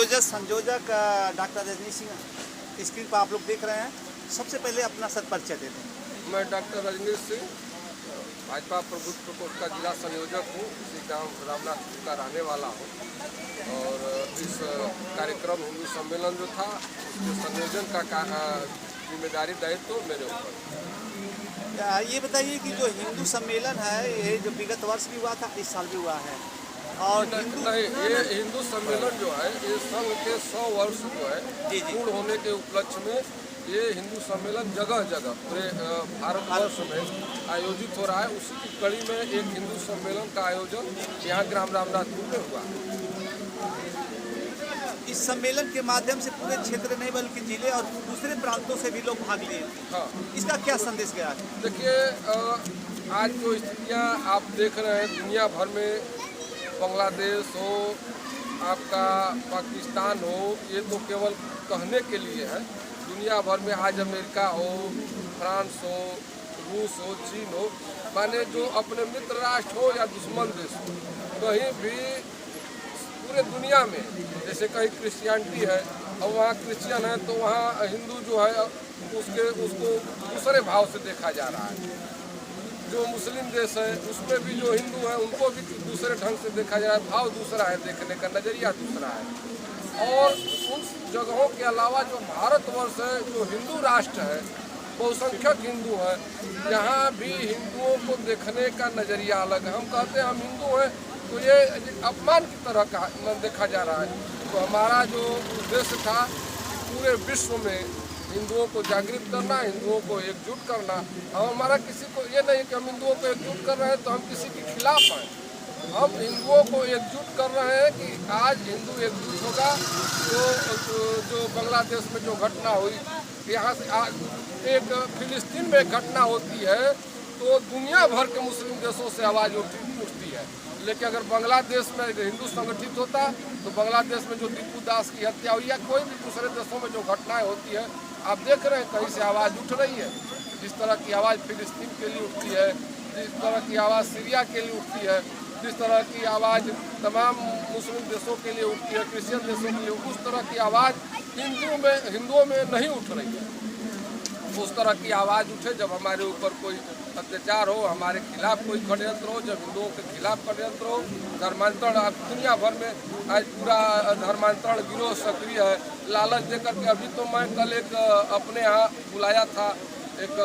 संयोजक doctor Rajneesh Singh screen पर आप लोग देख रहे हैं। सबसे पहले अपना सत्परिचय देते हैं। मैं डॉक्टर रजनीश सिंह भाजपा प्रबुद्ध प्रकोष्ठ का जिला संयोजक हूँ। इसी गांव रामनाथपुर का रहने वाला हूँ और इस कार्यक्रम हिंदू सम्मेलन जो था उसके संयोजन का जिम्मेदारी दायित्व मेरे ऊपर। ये बताइए कि जो हिंदू सम्मेलन है ये जो विगत वर्ष भी हुआ था, इस साल भी हुआ है और नहीं, ये हिंदू सम्मेलन जो है ये संघ के 100 वर्ष जो है पूर्ण होने के उपलक्ष्य में ये हिंदू सम्मेलन जगह जगह पूरे भारतवर्ष में आयोजित हो रहा है। उसी की कड़ी में एक हिंदू सम्मेलन का आयोजन यहाँ ग्राम रामनाथपुर में हुआ। इस सम्मेलन के माध्यम से पूरे क्षेत्र नहीं बल्कि जिले और दूसरे प्रांतों से भी लोग भाग लिए। हाँ, इसका क्या संदेश गया है? देखिए, आज जो स्थितियाँ आप देख रहे हैं दुनिया भर में, बांग्लादेश हो, आपका पाकिस्तान हो, ये तो केवल कहने के लिए है। दुनिया भर में आज अमेरिका हो, फ्रांस हो, रूस हो, चीन हो, माने जो अपने मित्र राष्ट्र हो या दुश्मन देश हो, कहीं भी पूरे दुनिया में जैसे कहीं क्रिश्चियनिटी है और वहाँ क्रिश्चियन है तो वहाँ हिंदू जो है उसको दूसरे भाव से देखा जा रहा है। जो मुस्लिम देश है उसमें भी जो हिंदू हैं उनको भी दूसरे ढंग से देखा जा रहा है। भाव दूसरा है, देखने का नज़रिया दूसरा है। और उन जगहों के अलावा जो भारतवर्ष है, जो हिंदू राष्ट्र है, बहुसंख्यक हिंदू है, यहाँ भी हिंदुओं को देखने का नज़रिया अलग है। हम कहते हैं हम हिंदू हैं तो ये अपमान की तरह का देखा जा रहा है। तो हमारा जो उद्देश्य था कि पूरे विश्व में हिंदुओं को जागृत करना, हिंदुओं को एकजुट करना। हम हमारा किसी को ये नहीं कि हम हिंदुओं को एकजुट कर रहे हैं तो हम किसी के खिलाफ हैं। हम हिंदुओं को एकजुट कर रहे हैं कि आज हिंदू एकजुट होगा। जो बांग्लादेश में जो घटना हुई, यहाँ से आज एक फिलिस्तीन में घटना होती है तो दुनिया भर के मुस्लिम देशों से आवाज़ उठती है। लेकिन अगर बांग्लादेश में हिंदू संगठित होता तो बांग्लादेश में जो दीपू दास की हत्या हुई या कोई भी दूसरे देशों में जो घटनाएं होती है, आप देख रहे हैं कहीं से आवाज़ उठ रही है। जिस तरह की आवाज़ फिलिस्तीन के लिए उठती है, जिस तरह की आवाज़ सीरिया के लिए उठती है, जिस तरह की आवाज़ तमाम मुस्लिम देशों के लिए उठती है, क्रिश्चियन देशों के लिए, उस तरह की आवाज़ हिंदुओं में नहीं उठ रही है। उस तरह की आवाज़ उठे जब हमारे ऊपर कोई अत्याचार हो, हमारे खिलाफ कोई षड्यंत्र हो, जब हिंदुओं के खिलाफ षड्यंत्र हो, धर्मांतरण। अब दुनिया भर में आज पूरा धर्मांतरण गिरोह सक्रिय है, लालच देकर के। अभी तो मैं कल एक अपने यहाँ बुलाया था, एक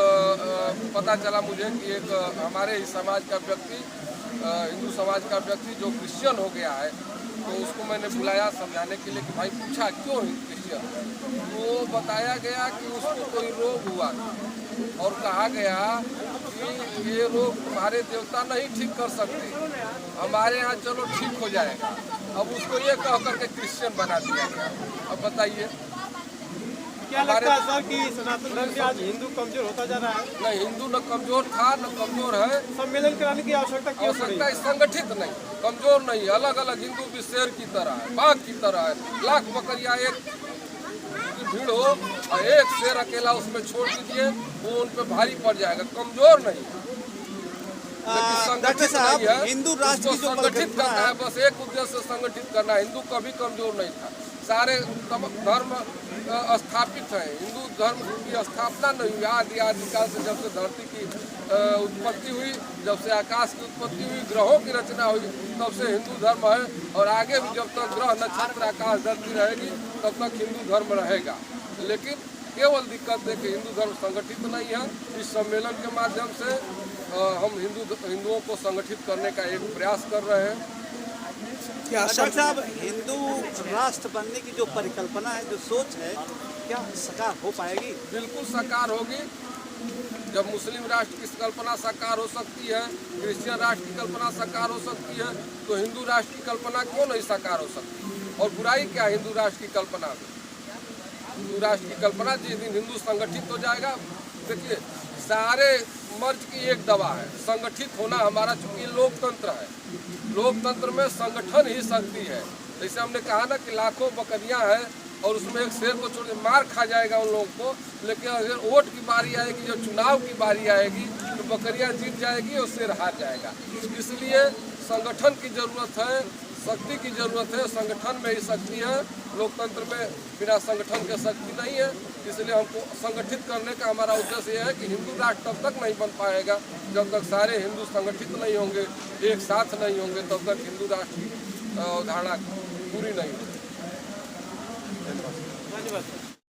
पता चला मुझे कि एक हमारे ही समाज का व्यक्ति, हिंदू समाज का व्यक्ति जो क्रिश्चियन हो गया है, तो उसको मैंने बुलाया समझाने के लिए कि भाई पूछा क्यों क्रिश्चियन, तो बताया गया कि उसको कोई रोग हुआ और कहा गया कि ये रोग तुम्हारे देवता नहीं ठीक कर सकते, हमारे यहाँ चलो ठीक हो जाएगा। अब उसको ये कह करके क्रिश्चियन बना दिया गया। अब बताइए क्या लगता है सर कि सनातन धर्म से आज हिंदू कमजोर होता जा रहा है? नहीं, हिंदू न कमजोर था न कमजोर है। सम्मेलन कराने की आवश्यकता क्यों पड़ी? संगठित नहीं, कमजोर नहीं, अलग अलग हिंदू भी शेर की तरह है, बाघ की तरह है। लाख बकरियां एक भीड़ हो और एक शेर अकेला उसमें छोड़ दीजिए, वो उन पे भारी पड़ जाएगा। कमजोर नहीं, डॉक्टर साहब, हिंदू राष्ट्र की जो संगठित करना है, बस एक उद्देश्य से संगठित करना। हिंदू कभी कमजोर नहीं था, सारे धर्म स्थापित है। हिंदू धर्म की स्थापना नहीं हुई आदिकाल से, जब से धरती की उत्पत्ति हुई, जब से आकाश की उत्पत्ति हुई, ग्रहों की रचना हुई, तब से हिंदू धर्म है। और आगे भी जब तक ग्रह नक्षत्र आकाश धरती रहेगी तब तक हिंदू धर्म रहेगा। लेकिन केवल दिक्कत है कि हिंदू धर्म संगठित नहीं है। इस सम्मेलन के माध्यम से हम हिंदुओं को संगठित करने का एक प्रयास कर रहे हैं। डॉक्टर साहब, हिंदू राष्ट्र बनने की जो परिकल्पना है, जो सोच है, क्या साकार हो पाएगी? बिल्कुल साकार होगी। जब मुस्लिम राष्ट्र की कल्पना साकार हो सकती है, क्रिश्चियन राष्ट्र की कल्पना साकार हो सकती है, तो हिंदू राष्ट्र की कल्पना क्यों नहीं साकार हो सकती? और बुराई क्या है हिंदू राष्ट्र की कल्पना में? हिंदू राष्ट्र की कल्पना जिस दिन हिंदू संगठित हो जाएगा, देखिए सारे मर्ज की एक दवा है, संगठित होना। हमारा चूंकि लोकतंत्र है, लोकतंत्र में संगठन ही शक्ति है। जैसे हमने कहा ना कि लाखों बकरियां हैं और उसमें एक शेर को छोड़ मार खा जाएगा उन लोगों को, लेकिन अगर वोट की बारी आएगी, जो चुनाव की बारी आएगी, तो बकरियां जीत जाएगी और शेर हार जाएगा। इसलिए संगठन की जरूरत है, शक्ति की जरूरत है, संगठन में ही शक्ति है। लोकतंत्र में बिना संगठन के शक्ति नहीं है, इसलिए हमको संगठित करने का हमारा उद्देश्य यह है कि हिंदू राष्ट्र तब तक नहीं बन पाएगा जब तक सारे हिंदू संगठित नहीं होंगे, एक साथ नहीं होंगे, तब तक हिंदू राष्ट्र की अवधारणा पूरी नहीं होगी। धन्यवाद।